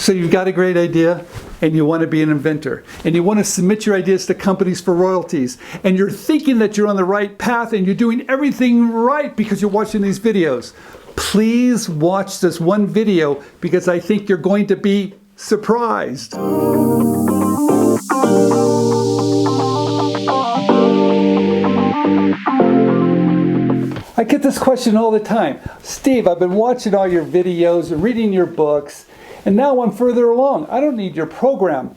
So you've got a great idea and you want to be an inventor and you want to submit your ideas to companies for royalties and you're thinking that you're on the right path and you're doing everything right because you're watching these videos. Please watch this one video because I think you're going to be surprised. I get this question all the time. Steve, I've been watching all your videos and reading your books, and now I'm further along. I don't need your program.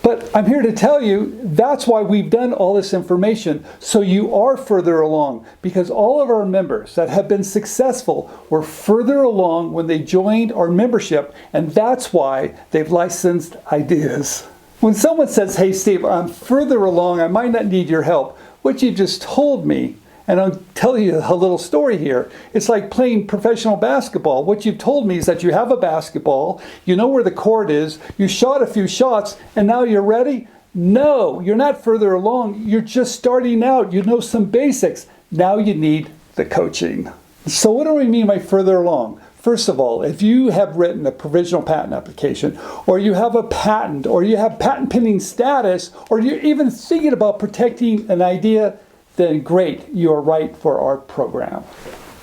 But I'm here to tell you that's why we've done all this information, so you are further along, because all of our members that have been successful were further along when they joined our membership, and that's why they've licensed ideas. When someone says, hey Steve, I'm further along, I might not need your help, what you just told me, and I'll tell you a little story here. It's like playing professional basketball. What you've told me is that you have a basketball, you know where the court is, you shot a few shots, and now you're ready? No, you're not further along. You're just starting out. You know some basics. Now you need the coaching. So what do I mean by further along? First of all, if you have written a provisional patent application, or you have a patent, or you have patent pending status, or you're even thinking about protecting an idea, then great, you are right for our program.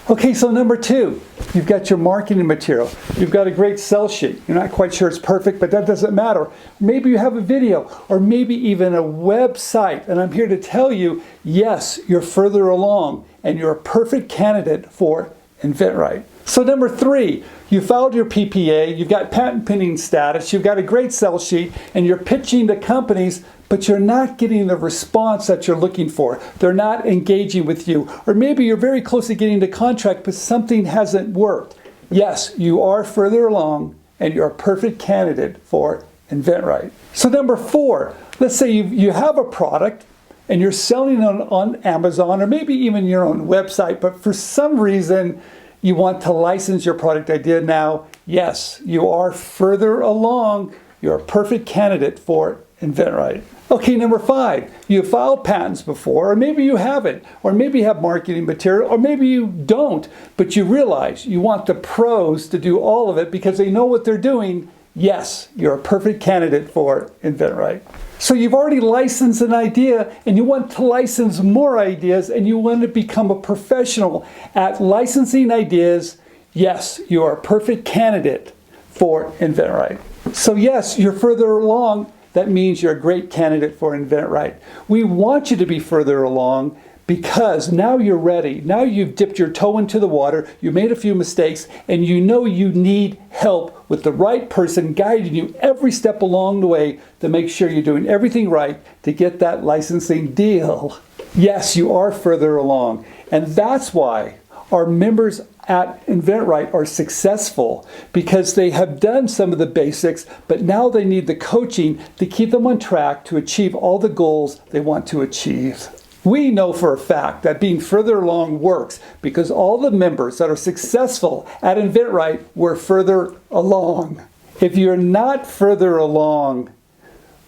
Okay, so number 2, you've got your marketing material. You've got a great sell sheet. You're not quite sure it's perfect, but that doesn't matter. Maybe you have a video, or maybe even a website. And I'm here to tell you, yes, you're further along, and you're a perfect candidate for inventRight. So number 3, you filed your PPA, you've got patent pending status, you've got a great sell sheet, and you're pitching to companies, but you're not getting the response that you're looking for. They're not engaging with you. Or maybe you're very close to getting the contract, but something hasn't worked. Yes, you are further along, and you're a perfect candidate for inventRight. So number 4, let's say you have a product, and you're selling it on Amazon, or maybe even your own website, but for some reason, you want to license your product idea now. Yes, you are further along. You're a perfect candidate for inventRight. Okay, number 5, you've filed patents before, or maybe you haven't, or maybe you have marketing material, or maybe you don't, but you realize you want the pros to do all of it because they know what they're doing. Yes, you're a perfect candidate for inventRight. So you've already licensed an idea and you want to license more ideas and you want to become a professional at licensing ideas. Yes, you are a perfect candidate for inventRight. So yes, you're further along. That means you're a great candidate for inventRight. We want you to be further along because now you're ready. Now you've dipped your toe into the water, you made a few mistakes, and you know you need help with the right person guiding you every step along the way to make sure you're doing everything right to get that licensing deal. Yes, you are further along. And that's why our members at inventRight are successful, because they have done some of the basics, but now they need the coaching to keep them on track to achieve all the goals they want to achieve. We know for a fact that being further along works because all the members that are successful at inventRight were further along. If you're not further along,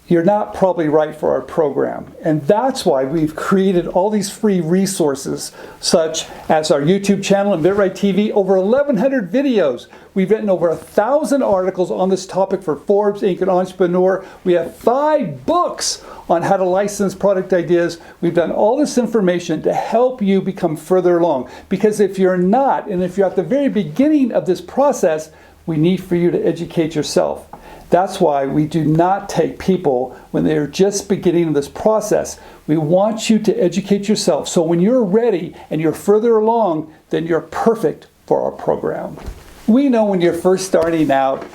you're not probably right for our program. And that's why we've created all these free resources, such as our YouTube channel, inventRightTV, over 1,100 videos. We've written over 1,000 articles on this topic for Forbes, Inc. and Entrepreneur. We have 5 books on how to license product ideas. We've done all this information to help you become further along. Because if you're not, and if you're at the very beginning of this process, we need for you to educate yourself. That's why we do not take people when they're just beginning this process. We want you to educate yourself. So when you're ready and you're further along, then you're perfect for our program. We know when you're first starting out,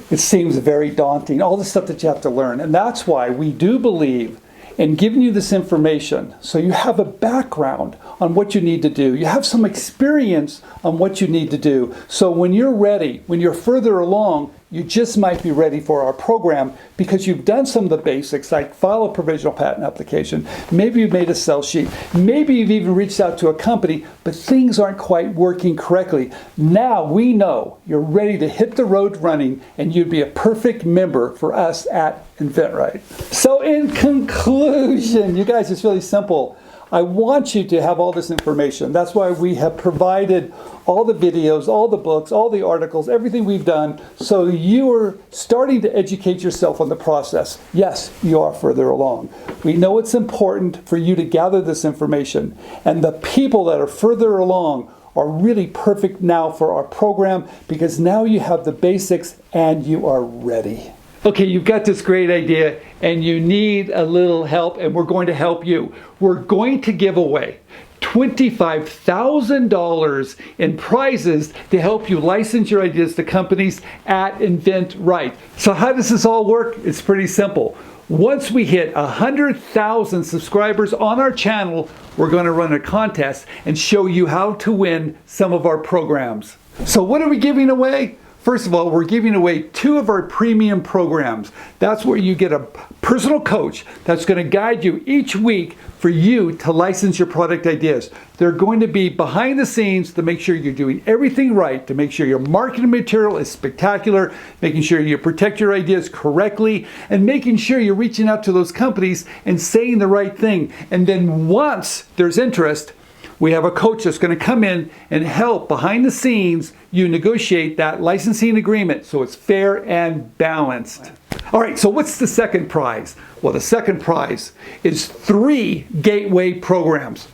it seems very daunting, all the stuff that you have to learn. And that's why we do believe in giving you this information so you have a background on what you need to do. You have some experience on what you need to do. So when you're ready, when you're further along, you just might be ready for our program because you've done some of the basics, like file a provisional patent application. Maybe you've made a sell sheet. Maybe you've even reached out to a company, but things aren't quite working correctly. Now we know you're ready to hit the road running and you'd be a perfect member for us at inventRight. So in conclusion, you guys, it's really simple. I want you to have all this information. That's why we have provided all the videos, all the books, all the articles, everything we've done, so you are starting to educate yourself on the process. Yes, you are further along. We know it's important for you to gather this information, and the people that are further along are really perfect now for our program, because now you have the basics and you are ready. Okay, you've got this great idea and you need a little help, and we're going to help you. We're going to give away $25,000 in prizes to help you license your ideas to companies at inventRight. So how does this all work? It's pretty simple. Once we hit 100,000 subscribers on our channel, we're going to run a contest and show you how to win some of our programs. So what are we giving away? First of all, we're giving away 2 of our premium programs. That's where you get a personal coach that's going to guide you each week for you to license your product ideas. They're going to be behind the scenes to make sure you're doing everything right, to make sure your marketing material is spectacular, making sure you protect your ideas correctly, and making sure you're reaching out to those companies and saying the right thing. And then once there's interest, we have a coach that's going to come in and help behind the scenes you negotiate that licensing agreement so it's fair and balanced. All right, so what's the second prize? Well, the second prize is 3 gateway programs.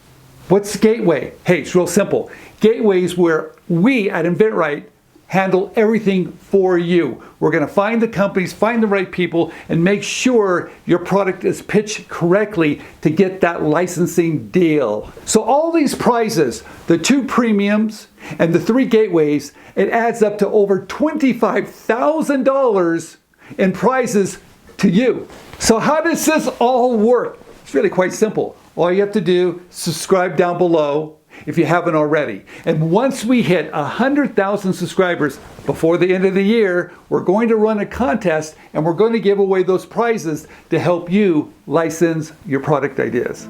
What's Gateway? Hey, it's real simple. Gateway is where we at inventRight handle everything for you. We're going to find the companies, find the right people, and make sure your product is pitched correctly to get that licensing deal. So all these prizes, the 2 premiums and the 3 gateways, it adds up to over $25,000 in prizes to you. So how does this all work? It's really quite simple. All you have to do is subscribe down below if you haven't already. And once we hit 100,000 subscribers before the end of the year, we're going to run a contest and we're going to give away those prizes to help you license your product ideas.